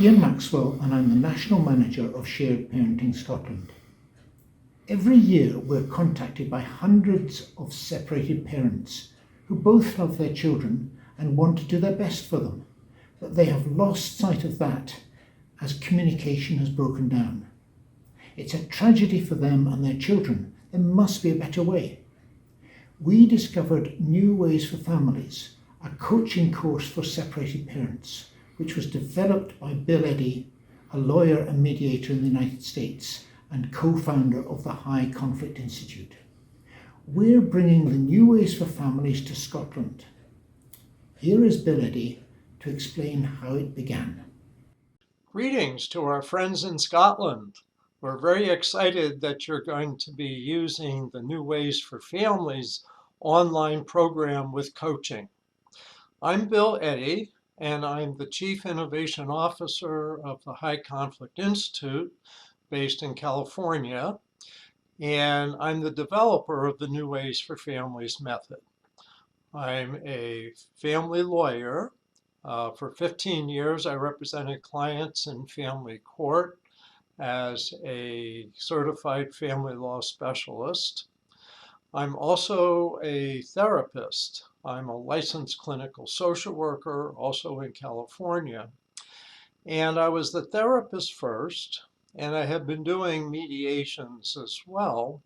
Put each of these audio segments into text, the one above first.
Ian Maxwell and I'm the National Manager of Shared Parenting Scotland. Every year we're contacted by hundreds of separated parents who both love their children and want to do their best for them, but they have lost sight of that as communication has broken down. It's a tragedy for them and their children. There must be a better way. We discovered New Ways for Families, a coaching course for separated parents, which was developed by Bill Eddy, a lawyer and mediator in the United States and co-founder of the High Conflict Institute. We're bringing the New Ways for Families to Scotland. Here is Bill Eddy to explain how it began. Greetings to our friends in Scotland. We're very excited that you're going to be using the New Ways for Families online program with coaching. I'm Bill Eddy, and I'm the Chief Innovation Officer of the High Conflict Institute based in California, and I'm the developer of the New Ways for Families method. I'm a family lawyer. For 15 years, I represented clients in family court as a certified family law specialist. I'm also a therapist. I'm a licensed clinical social worker, also in California. And I was the therapist first, and I have been doing mediations as well.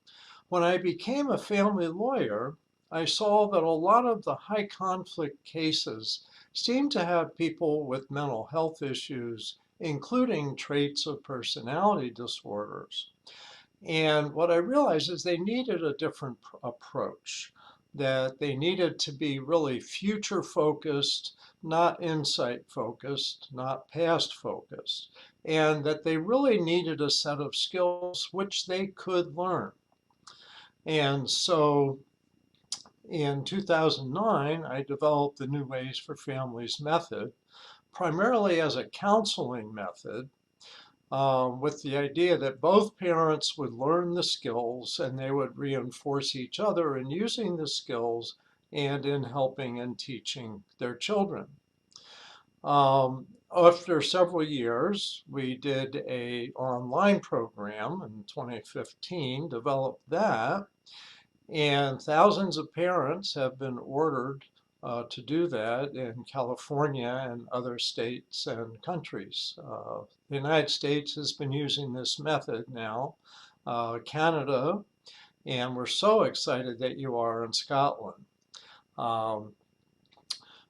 When I became a family lawyer, I saw that a lot of the high conflict cases seemed to have people with mental health issues, including traits of personality disorders. And what I realized is they needed a different approach, that they needed to be really future focused, not insight focused, not past focused, and that they really needed a set of skills which they could learn. And so in 2009, I developed the New Ways for Families method, primarily as a counseling method, with the idea that both parents would learn the skills and they would reinforce each other in using the skills and in helping and teaching their children. After several years, we did an online program in 2015, developed that, and thousands of parents have been ordered to do that in California and other states and countries. The United States has been using this method now, Canada, and we're so excited that you are in Scotland.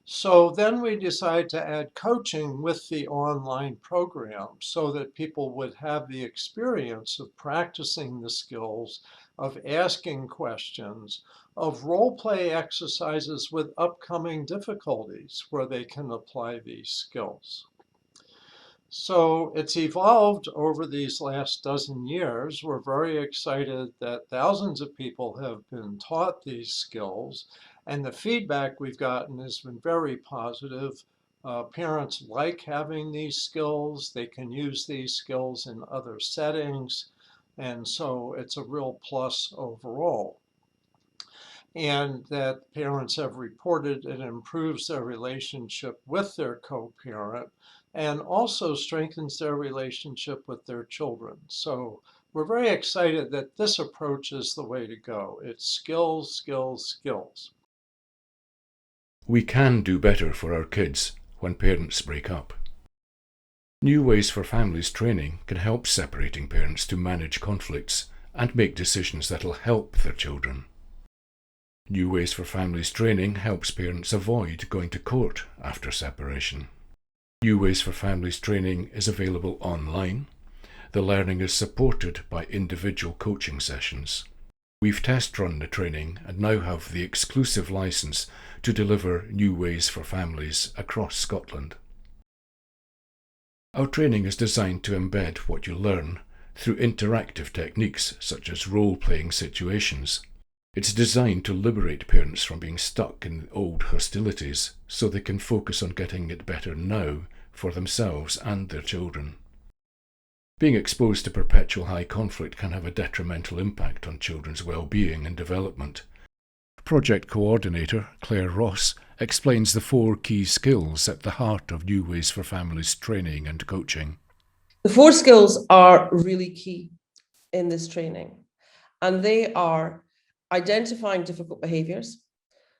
So then we decided to add coaching with the online program so that people would have the experience of practicing the skills, of asking questions, of role play exercises with upcoming difficulties where they can apply these skills. So it's evolved over these last dozen years. We're very excited that thousands of people have been taught these skills, and the feedback we've gotten has been very positive. Parents like having these skills. They can use these skills in other settings, and so it's a real plus overall. And that parents have reported it improves their relationship with their co-parent and also strengthens their relationship with their children. So we're very excited that this approach is the way to go. It's skills, skills, skills. We can do better for our kids when parents break up. New Ways for Families training can help separating parents to manage conflicts and make decisions that'll help their children. New Ways for Families training helps parents avoid going to court after separation. New Ways for Families training is available online. The learning is supported by individual coaching sessions. We've test run the training and now have the exclusive license to deliver New Ways for Families across Scotland. Our training is designed to embed what you learn through interactive techniques such as role-playing situations. It's designed to liberate parents from being stuck in old hostilities so they can focus on getting it better now for themselves and their children. Being exposed to perpetual high conflict can have a detrimental impact on children's well-being and development. Project Coordinator Claire Ross explains the 4 key skills at the heart of New Ways for Families training and coaching. The 4 skills are really key in this training, and they are identifying difficult behaviours.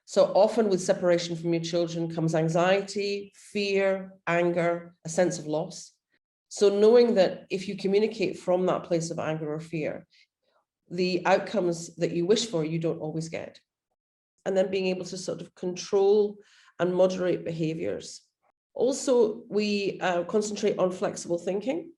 So often with separation from your children comes anxiety, fear, anger, a sense of loss. So knowing that if you communicate from that place of anger or fear, the outcomes that you wish for, you don't always get. And then being able to sort of control and moderate behaviours. Also, we concentrate on flexible thinking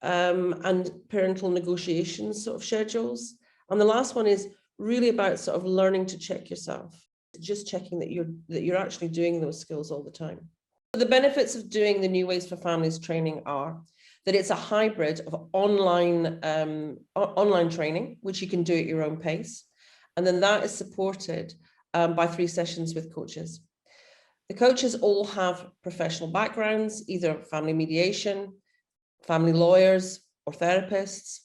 and parental negotiations sort of schedules. And the last one is really about sort of learning to check yourself, just checking that you're actually doing those skills all the time. The benefits of doing the New Ways for Families training are that it's a hybrid of online training, which you can do at your own pace. And then that is supported by 3 sessions with coaches. The coaches all have professional backgrounds, either family mediation, family lawyers, or therapists.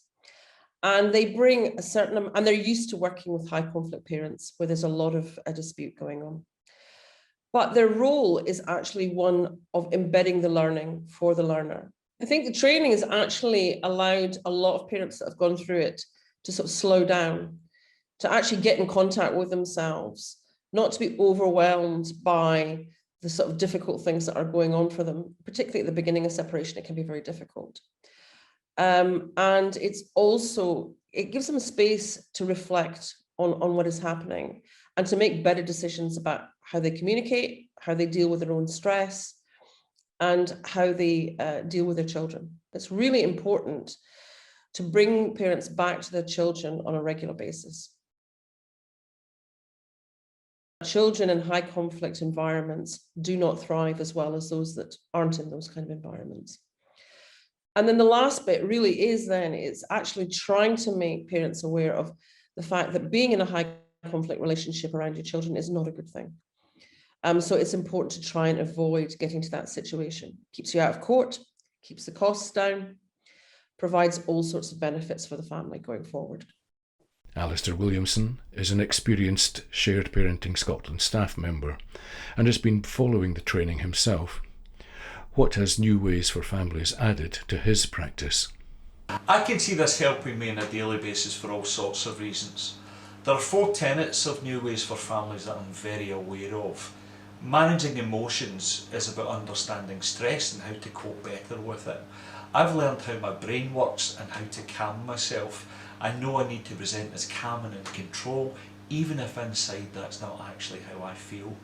And they bring a certain, and they're used to working with high conflict parents where there's a lot of a dispute going on. But their role is actually one of embedding the learning for the learner. I think the training has actually allowed a lot of parents that have gone through it to sort of slow down, to actually get in contact with themselves, not to be overwhelmed by the sort of difficult things that are going on for them, particularly at the beginning of separation. It can be very difficult. And it's also, it gives them a space to reflect on what is happening and to make better decisions about how they communicate, how they deal with their own stress, and how they deal with their children. It's really important to bring parents back to their children on a regular basis. Children in high conflict environments do not thrive as well as those that aren't in those kind of environments. And then the last bit really is then, it's actually trying to make parents aware of the fact that being in a high conflict relationship around your children is not a good thing. So it's important to try and avoid getting to that situation. Keeps you out of court, keeps the costs down, provides all sorts of benefits for the family going forward. Alistair Williamson is an experienced Shared Parenting Scotland staff member and has been following the training himself. What has New Ways for Families added to his practice? I can see this helping me on a daily basis for all sorts of reasons. There are 4 tenets of New Ways for Families that I'm very aware of. Managing emotions is about understanding stress and how to cope better with it. I've learned how my brain works and how to calm myself. I know I need to present as calm and in control, even if inside that's not actually how I feel.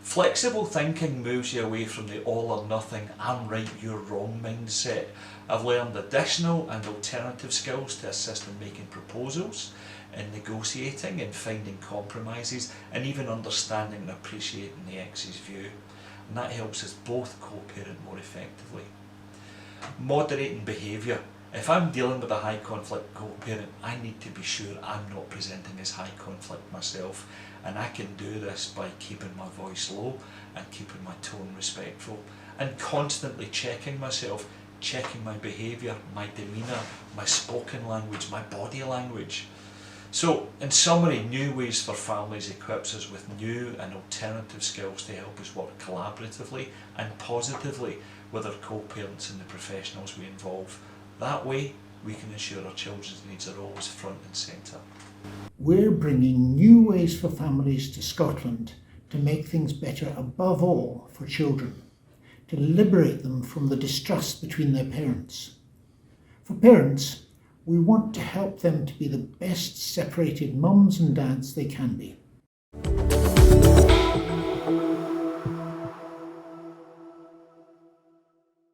Flexible thinking moves you away from the all or nothing, I'm right, you're wrong mindset. I've learned additional and alternative skills to assist in making proposals, in negotiating and finding compromises, and even understanding and appreciating the ex's view. And that helps us both co-parent more effectively. Moderating behaviour. If I'm dealing with a high conflict co-parent, I need to be sure I'm not presenting as high conflict myself, and I can do this by keeping my voice low and keeping my tone respectful and constantly checking myself, checking my behaviour, my demeanour, my spoken language, my body language. So in summary, New Ways for Families equips us with new and alternative skills to help us work collaboratively and positively with our co-parents and the professionals we involve. That way, we can ensure our children's needs are always front and centre. We're bringing New Ways for Families to Scotland to make things better above all for children, to liberate them from the distrust between their parents. For parents, we want to help them to be the best separated mums and dads they can be.